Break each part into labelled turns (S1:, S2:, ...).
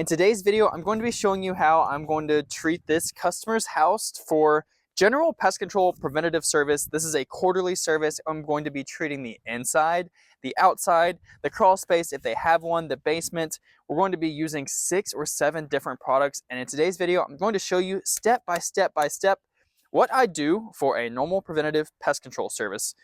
S1: In today's video, I'm going to be showing you how I'm going to treat this customer's house for general pest control preventative service. This is a quarterly service. I'm going to be treating the inside, the outside, the crawl space if they have one, the basement. We're going to be using 6 or 7 different products. And in today's video, I'm going to show you step by step what I do for a normal preventative pest control service.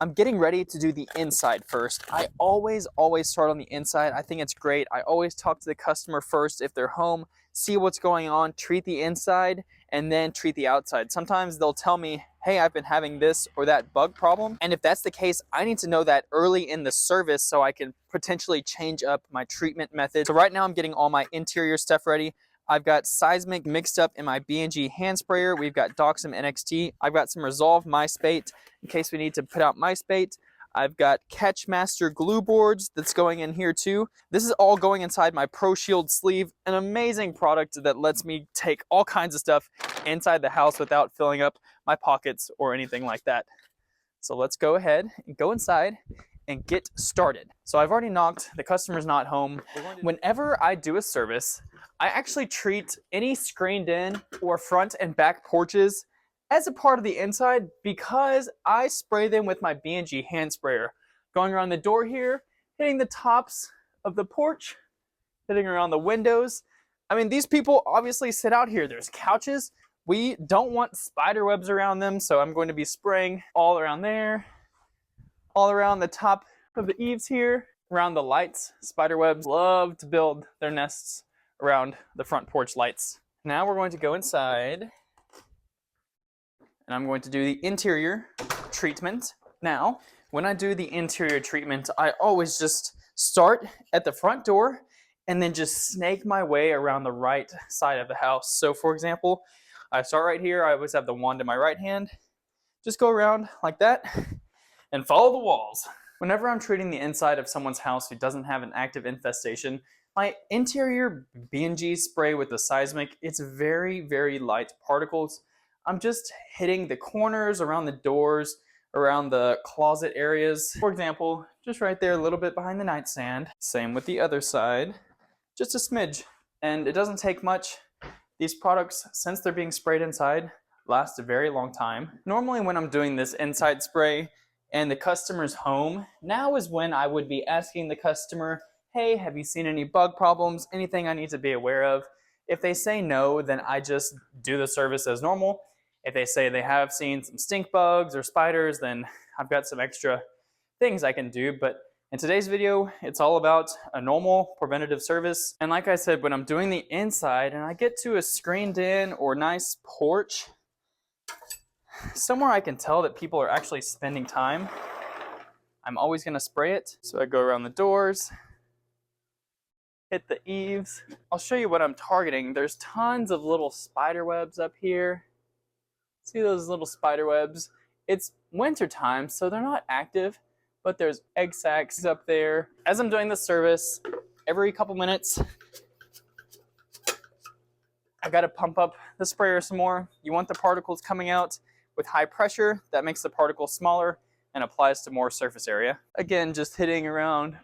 S1: I'm getting ready to do the inside first. I always start on the inside. I think it's great. I always talk to the customer first if they're home, see what's going on, treat the inside, and then treat the outside. Sometimes they'll tell me, hey, I've been having this or that bug problem. And if that's the case, I need to know that early in the service so I can potentially change up my treatment method. So right now I'm getting all my interior stuff ready. I've got Seismic mixed up in my B&G hand sprayer. We've got Doxum NXT. I've got some Resolve mice bait in case we need to put out mice bait. I've got Catchmaster glue boards that's going in here too. This is all going inside my Pro Shield sleeve, an amazing product that lets me take all kinds of stuff inside the house without filling up my pockets or anything like that. So let's go ahead and go inside and get started. So I've already knocked, the customer's not home. Whenever I do a service, I actually treat any screened in or front and back porches as a part of the inside because I spray them with my B&G hand sprayer. Going around the door here, hitting the tops of the porch, hitting around the windows. I mean, these people obviously sit out here. There's couches. We don't want spider webs around them, so I'm going to be spraying all around there, all around the top of the eaves here, around the lights. Spider webs love to build their nests around the front porch lights. Now we're going to go inside and I'm going to do the interior treatment. Now, when I do the interior treatment, I always just start at the front door and then just snake my way around the right side of the house. So for example, I start right here. I always have the wand in my right hand. Just go around like that and follow the walls. Whenever I'm treating the inside of someone's house who doesn't have an active infestation, my interior B&G spray with the Seismic, it's very light particles. I'm just hitting the corners, around the doors, around the closet areas. For example, just right there, a little bit behind the nightstand. Same with the other side, just a smidge. And it doesn't take much. These products, since they're being sprayed inside, last a very long time. Normally when I'm doing this inside spray and the customer's home, now is when I would be asking the customer, hey, have you seen any bug problems? Anything I need to be aware of? If they say no, then I just do the service as normal. If they say they have seen some stink bugs or spiders, then I've got some extra things I can do. But in today's video, it's all about a normal preventative service. And like I said, when I'm doing the inside and I get to a screened in or nice porch, somewhere I can tell that people are actually spending time, I'm always gonna spray it. So I go around the doors, hit the eaves. I'll show you what I'm targeting. There's tons of little spider webs up here. See those little spider webs? It's winter time, so they're not active, but there's egg sacs up there. As I'm doing this service, every couple minutes, I gotta pump up the sprayer some more. You want the particles coming out with high pressure. That makes the particles smaller and applies to more surface area. Again, just hitting around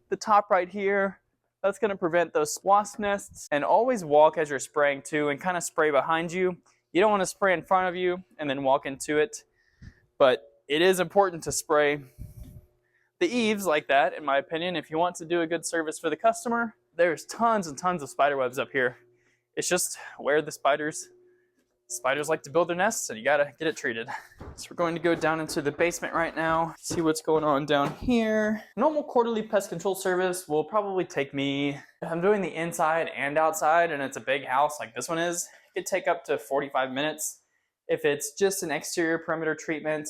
S1: the top right here. That's going to prevent those wasp nests. And always walk as you're spraying too and kind of spray behind you. You don't want to spray in front of you and then walk into it. But it is important to spray the eaves like that, in my opinion, if you want to do a good service for the customer. There's tons and tons of spider webs up here. It's just where the spiders like to build their nests, and you gotta get it treated. So we're going to go down into the basement right now, see what's going on down here. Normal quarterly pest control service will probably take me, if I'm doing the inside and outside and it's a big house like this one is, it could take up to 45 minutes. If it's just an exterior perimeter treatment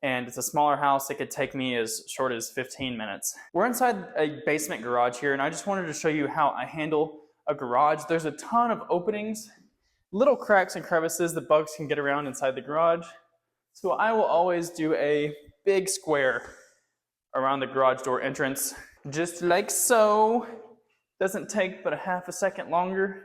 S1: and it's a smaller house, it could take me as short as 15 minutes. We're inside a basement garage here, and I just wanted to show you how I handle a garage. There's a ton of openings, little cracks and crevices that bugs can get around inside the garage. So I will always do a big square around the garage door entrance, just like so. Doesn't take but a half a second longer.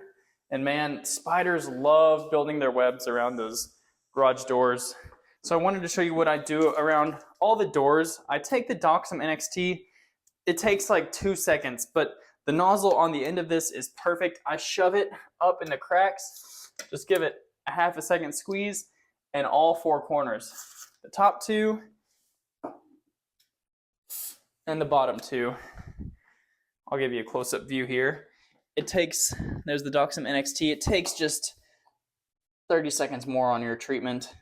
S1: And man, spiders love building their webs around those garage doors. So I wanted to show you what I do around all the doors. I take the Doxum NXT. It takes like 2 seconds, but the nozzle on the end of this is perfect. I shove it up in the cracks, just give it a half a second squeeze, and all 4 corners. The top 2 and the bottom 2. I'll give you a close-up view here. It takes, there's the Doxum NXT, it takes just 30 seconds more on your treatment.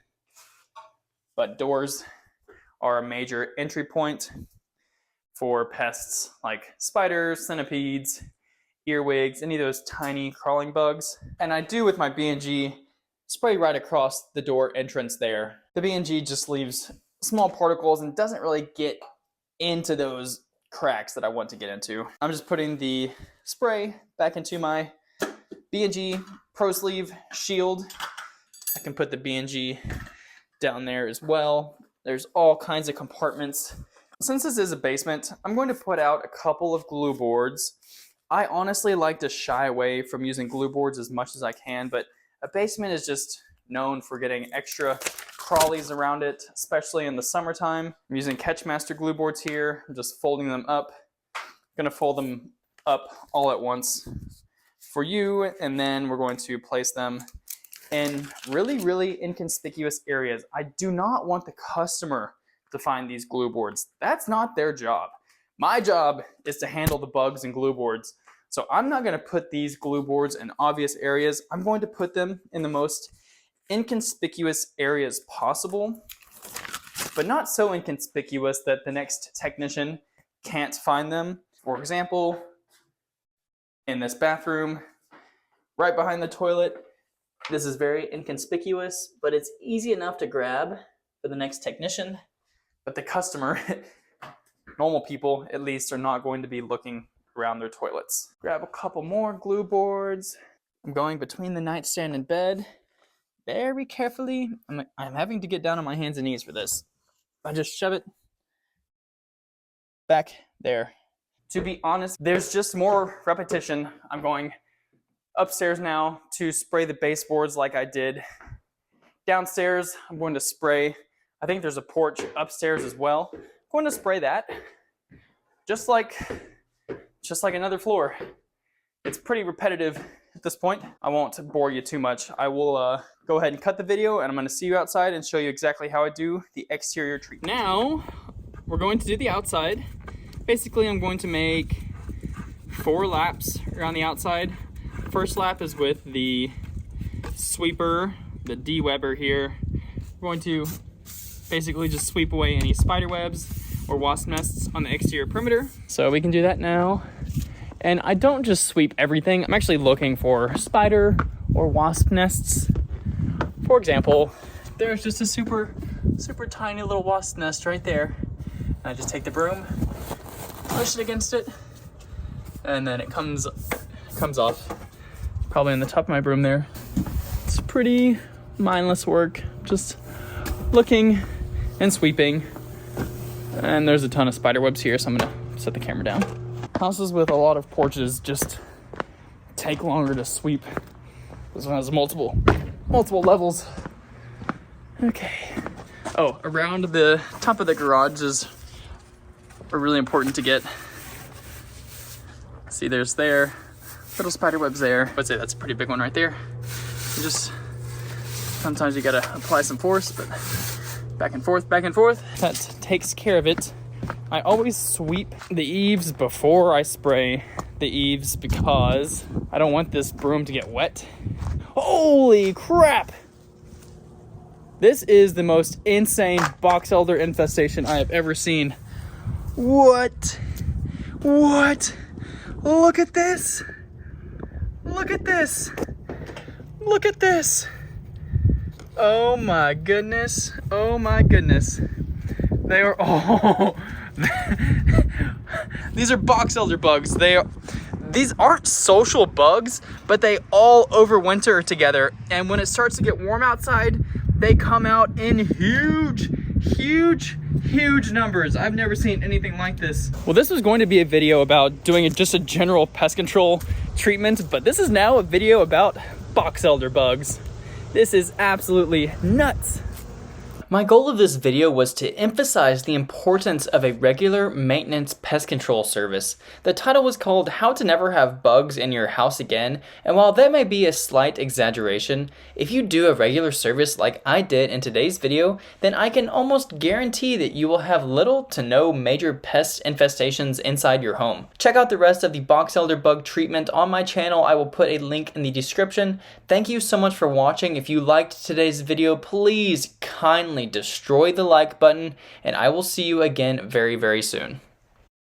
S1: But doors are a major entry point for pests like spiders, centipedes, earwigs, any of those tiny crawling bugs. And I do with my B&G spray right across the door entrance there. The B&G just leaves small particles and doesn't really get into those cracks that I want to get into. I'm just putting the spray back into my B&G Pro Sleeve Shield. I can put the B&G down there as well. There's all kinds of compartments. Since this is a basement, I'm going to put out a couple of glue boards. I honestly like to shy away from using glue boards as much as I can, but a basement is just known for getting extra crawlies around it, especially in the summertime. I'm using Catchmaster glue boards here. I'm just folding them up. I'm gonna fold them up all at once for you, and then we're going to place them in really inconspicuous areas. I do not want the customer to find these glue boards. That's not their job. My job is to handle the bugs and glue boards. So I'm not gonna put these glue boards in obvious areas. I'm going to put them in the most inconspicuous areas possible, but not so inconspicuous that the next technician can't find them. For example, in this bathroom, right behind the toilet, this is very inconspicuous, but it's easy enough to grab for the next technician. But the customer, normal people at least, are not going to be looking around their toilets. Grab a couple more glue boards. I'm going between the nightstand and bed very carefully. I'm having to get down on my hands and knees for this. I just shove it back there. To be honest, there's just more repetition. I'm going upstairs now to spray the baseboards like I did. Downstairs, I'm going to spray, I think there's a porch upstairs as well. I'm going to spray that just like another floor. It's pretty repetitive at this point. I won't bore you too much. I will go ahead and cut the video, and I'm going to see you outside and show you exactly how I do the exterior treatment. Now, we're going to do the outside. Basically, I'm going to make 4 laps around the outside. First lap is with the sweeper, the de-webber here. We're going to basically just sweep away any spider webs or wasp nests on the exterior perimeter. So we can do that now. And I don't just sweep everything. I'm actually looking for spider or wasp nests. For example, there's just a super tiny little wasp nest right there. And I just take the broom, push it against it, and then it comes off. Probably on the top of my broom there. It's pretty mindless work, just looking and sweeping. And there's a ton of spider webs here, so I'm gonna set the camera down. Houses with a lot of porches just take longer to sweep. This one has multiple levels. Okay. Oh, around the top of the garages are really important to get. See, there's there. Little spider webs there. I'd say that's a pretty big one right there. You just, sometimes you gotta apply some force, but back and forth. That takes care of it. I always sweep the eaves before I spray the eaves because I don't want this broom to get wet. Holy crap! This is the most insane box elder infestation I have ever seen. What? Look at this! Look at this! Look at this! Oh my goodness! They are all... These are box elder bugs. These aren't social bugs, but they all overwinter together. And when it starts to get warm outside, they come out in huge numbers. I've never seen anything like this. Well, this was going to be a video about doing just a general pest control treatment, but this is now a video about box elder bugs. This is absolutely nuts. My goal of this video was to emphasize the importance of a regular maintenance pest control service. The title was called How to Never Have Bugs in Your House Again, and while that may be a slight exaggeration, if you do a regular service like I did in today's video, then I can almost guarantee that you will have little to no major pest infestations inside your home. Check out the rest of the box elder bug treatment on my channel. I will put a link in the description. Thank you so much for watching. If you liked today's video, please kindly destroy the like button, and I will see you again very, very soon.